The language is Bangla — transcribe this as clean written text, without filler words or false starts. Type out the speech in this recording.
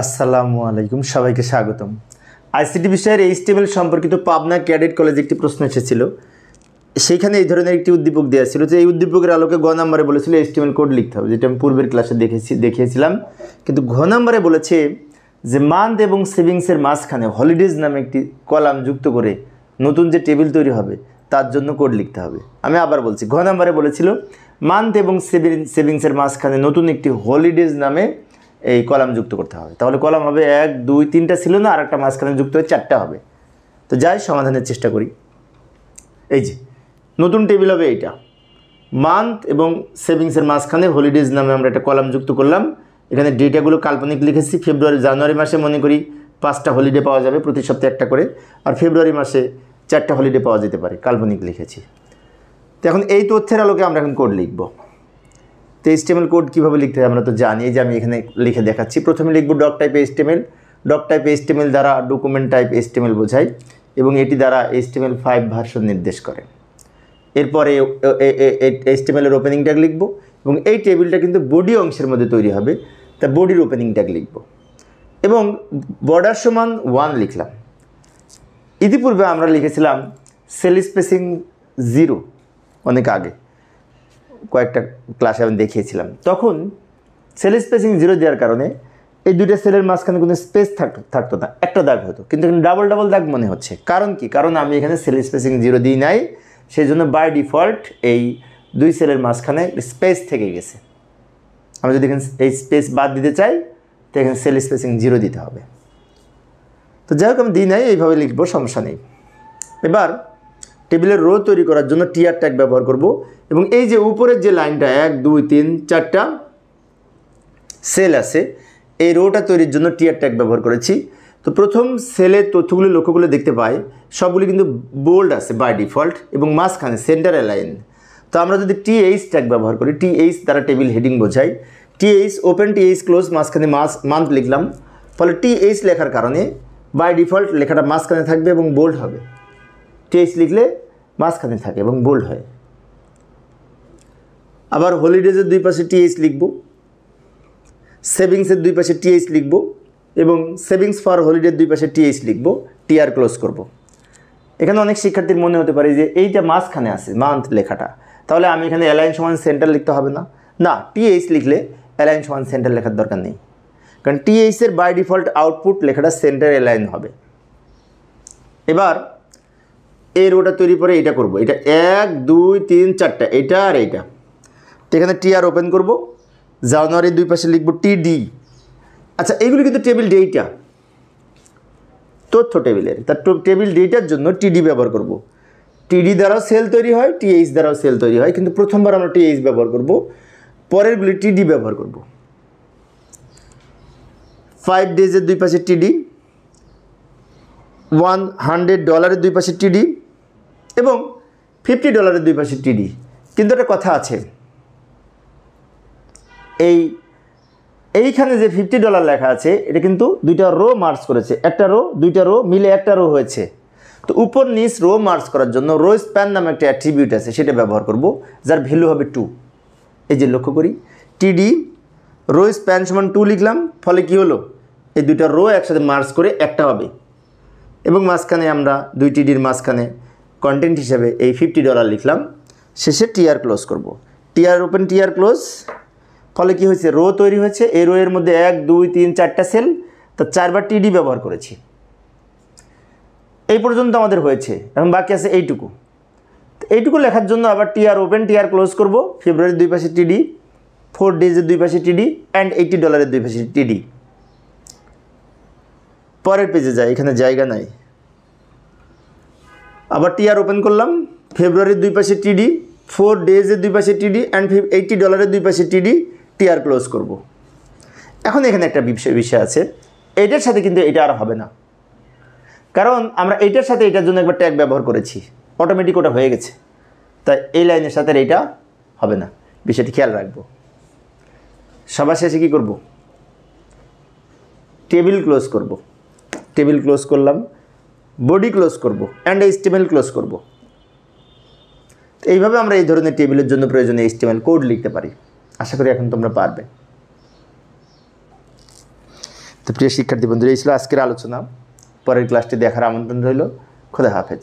আসসালামু আলাইকুম, সবাইকে স্বাগতম। আইসিটি বিষয়ের এইচটিএমএল সম্পর্কিত পাবনা ক্যাডেট কলেজে একটি প্রশ্ন এসেছিল। সেইখানে এই ধরনের একটি উদ্দীপক দেওয়া ছিল যে এই উদ্দীপকের আলোকে গ নম্বরে বলেছিল এইচটিএমএল কোড লিখতে হবে, যেটা আমি পূর্বের ক্লাসে দেখিয়েছিলাম। কিন্তু ঘ নম্বরে বলেছে যে মান্থ এবং সেভিংসের মাঝখানে হলিডেজ নামে একটি কলাম যুক্ত করে নতুন যে টেবিল তৈরি হবে তার জন্য কোড লিখতে হবে। আমি আবার বলছি, ঘ নম্বরে বলেছিল মান্থ এবং সেভিংসের মাঝখানে নতুন একটি হলিডেজ নামে এই কলাম যুক্ত করতে হবে। তাহলে কলাম হবে 1, 2, 3টা ছিল না, আর একটা মাঝখানে যুক্ত হয়ে 4টা হবে। তো যাই সমাধানের চেষ্টা করি। এই যে নতুন টেবিল হবে এইটা, মান্থ এবং সেভিংসের মাঝখানে হলিডেজ নামে আমরা একটা কলাম যুক্ত করলাম। এখানে ডেটাগুলো কাল্পনিক লিখেছি। জানুয়ারি মাসে মনে করি 5টা হলিডে পাওয়া যাবে, প্রতি সপ্তাহে একটা করে। আর ফেব্রুয়ারি মাসে 4টা হলিডে পাওয়া যেতে পারে, কাল্পনিক লিখেছি। তো এখন এই তথ্যের আলোকে আমরা এখন কোড লিখব। তো এইচটিএমএল কোড কীভাবে লিখতে হয় আমরা তো জানি, যে আমি এখানে লিখে দেখাচ্ছি। প্রথমে লিখব doc type HTML. Doc type HTML দ্বারা ডকুমেন্ট টাইপ এইচটিএমএল বোঝায় এবং এটি দ্বারা HTML5 ভার্সন নির্দেশ করে। এরপরে এইচটিএমএলের ওপেনিং ট্যাগ লিখব এবং এই টেবিলটা কিন্তু বডি অংশের মধ্যে তৈরি হবে, তা বডির ওপেনিং ট্যাগ লিখব এবং বর্ডার সমান 1 লিখলাম। ইতিপূর্বে আমরা লিখেছিলাম সেল স্পেসিং 0, অনেক আগে কয়েকটা ক্লাসে আমি দেখিয়েছিলাম। তখন সেল স্পেসিং 0 দেওয়ার কারণে এই দুইটা সেলের মাঝখানে কোনো স্পেস থাকতো না, একটা দাগ হতো। কিন্তু এখানে ডাবল দাগ মনে হচ্ছে। কারণ কি? কারণ আমি এখানে সেল স্পেসিং 0 দিই নাই, সেই জন্য বাই ডিফল্ট এই দুই সেলের মাঝখানে স্পেস থেকে গেছে। আমি যদি এখানে এই স্পেস বাদ দিতে চাই তো এখানে সেল স্পেসিং 0 দিতে হবে। তো যাই হোক, আমি দিই নাই, এইভাবে লিখবো, সমস্যা নেই। এবার টেবিলের রো তৈরি করার জন্য টিআর ট্যাগ ব্যবহার করব এবং এই যে উপরের যে লাইনটা 1, 2, 3, 4টা সেল আছে, এই রোটা তৈরির জন্য টিআর ট্যাগ ব্যবহার করেছি। তো প্রথম সেলের তথ্যগুলি লক্ষ্য করলে দেখতে পাই সবগুলি কিন্তু বোল্ড আছে বাই ডিফল্ট এবং মাঝখানে সেন্টার অ্যালাইন। তো আমরা যদি টিএইচ ট্যাগ ব্যবহার করি, টিএইচ দ্বারা টেবিল হেডিং বোঝাই। টিএইচ ওপেন, টিএইচ ক্লোজ, মাঝখানে মান্থ লিখলাম। ফলে টিএইচ লেখার কারণে বাই ডিফল্ট লেখাটা মাঝখানে থাকবে এবং বোল্ড হবে। টিএইচ লিখলে মাঝখানে থাকে এবং বোল্ড হয়। আবার হলিডেজের দুই পাশে টিএইচ লিখব, সেভিংসের দুই পাশে টিএইচ লিখব এবং সেভিংস ফর হলিডের দুই পাশে টিএইচ লিখব, টিআর ক্লোজ করব। এখানে অনেক শিক্ষার্থীর মনে হতে পারে যে এইটা মাঝখানে আছে মান্থ লেখাটা, তাহলে আমি এখানে অ্যালাইন সমান সেন্টার লিখতে হবে না। না, টিএইচ লিখলে অ্যালাইন সমান সেন্টার লেখার দরকার নেই, কারণ টিএইচের বাই ডিফল্ট আউটপুট লেখাটা সেন্টার অ্যালাইন হবে। এবার এই রোটা তৈরি করে এটা করব, এটা 1, 2, 3, 4টা, এটা আর এইটা। তো এখানে টিআর ওপেন করব, জানুয়ারির দুই পাশে লিখব টিডি। আচ্ছা, এইগুলি কিন্তু টেবিল ডেটা, তথ্য টেবিলের। তার টেবিল ডেটার জন্য টিডি ব্যবহার করব। টিডি দ্বারাও সেল তৈরি হয়, টিএইচ দ্বারাও সেল তৈরি হয়, কিন্তু প্রথমবার আমরা টিএইচ ব্যবহার করব, পরেরগুলি টিডি ব্যবহার করব। 5 ডেজের দুই পাশে টিডি, $100 দুই পাশে টিডি এবং $50 দুই পাশে টিডি। কিন্তু একটা কথা আছে, এইখানে যে $50 লেখা আছে এটা কিন্তু দুইটা রো মার্জ করেছে, একটা রো দুইটা রো মিলে একটা রো হয়েছে। তো উপর নিচ রো মার্জ করার জন্য রো স্প্যান নামে একটা অ্যাট্রিবিউট আছে, সেটা ব্যবহার করব, যার ভ্যালু হবে 2। এই যে লক্ষ্য করি, টিডি রো স্প্যান সমান 2 লিখলাম। ফলে কি হলো, এই দুইটা রো একসাথে মার্জ করে একটা হবে এবং মাঝখানে আমরা দুই টিডির মাঝখানে কন্টেন্ট হিসাবে এই $50 লিখলাম। শেষে টিআর ক্লোজ করব, টিআর ওপেন, টিআর ক্লোজ। ফলে কি হয়েছে, রো তৈরি হয়েছে। এই রো এর মধ্যে 1, 2, 3, 4টা সেল, তা 4বার টিডি ব্যবহার করেছি। এই পর্যন্ত আমাদের হয়েছে, এখন বাকি আছে এইটুকু। এইটুকু লেখার জন্য আবার টিআর ওপেন, টিআর ক্লোজ করব। ফেব্রুয়ারির দুই পাশে টিডি, 4 ডেজের দুই পাশে টিডি অ্যান্ড $80 দুই পাশে টিডি। পরের পেজে যাই, এখানে জায়গা নাই। আবার টিআর ওপেন করলাম, ফেব্রুয়ারির দুই পাশে টিডি, 4 ডেজের দুই পাশে টিডি অ্যান্ড $80 দুই পাশে টিডি, টিআর ক্লোজ করব। এখন এখানে একটা বিষয় আছে, এইটার সাথে কিন্তু এটা আর হবে না, কারণ আমরা এইটার সাথে এটার জন্য একবার ট্যাগ ব্যবহার করেছি, অটোমেটিক ওটা হয়ে গেছে। তাই এই লাইনের সাথে এইটা হবে না, বিষয়টি খেয়াল রাখবো। সবার শেষে কী করব, টেবিল ক্লোজ করব। টেবিল ক্লোজ করলাম, বডি ক্লোজ করব অ্যান্ড এইচটিএমএল ক্লোজ করব। এইভাবে আমরা এই ধরনের টেবিলের জন্য প্রয়োজনীয় এইচটিএমএল কোড লিখতে পারি। আশা করি এখন তোমরা পারবে। তো প্রিয় শিক্ষার্থী বন্ধুরা, এই ছিল আজকের আলোচনা। পরের ক্লাসটি দেখার আমন্ত্রণ রইল। খোদা হাফেজ।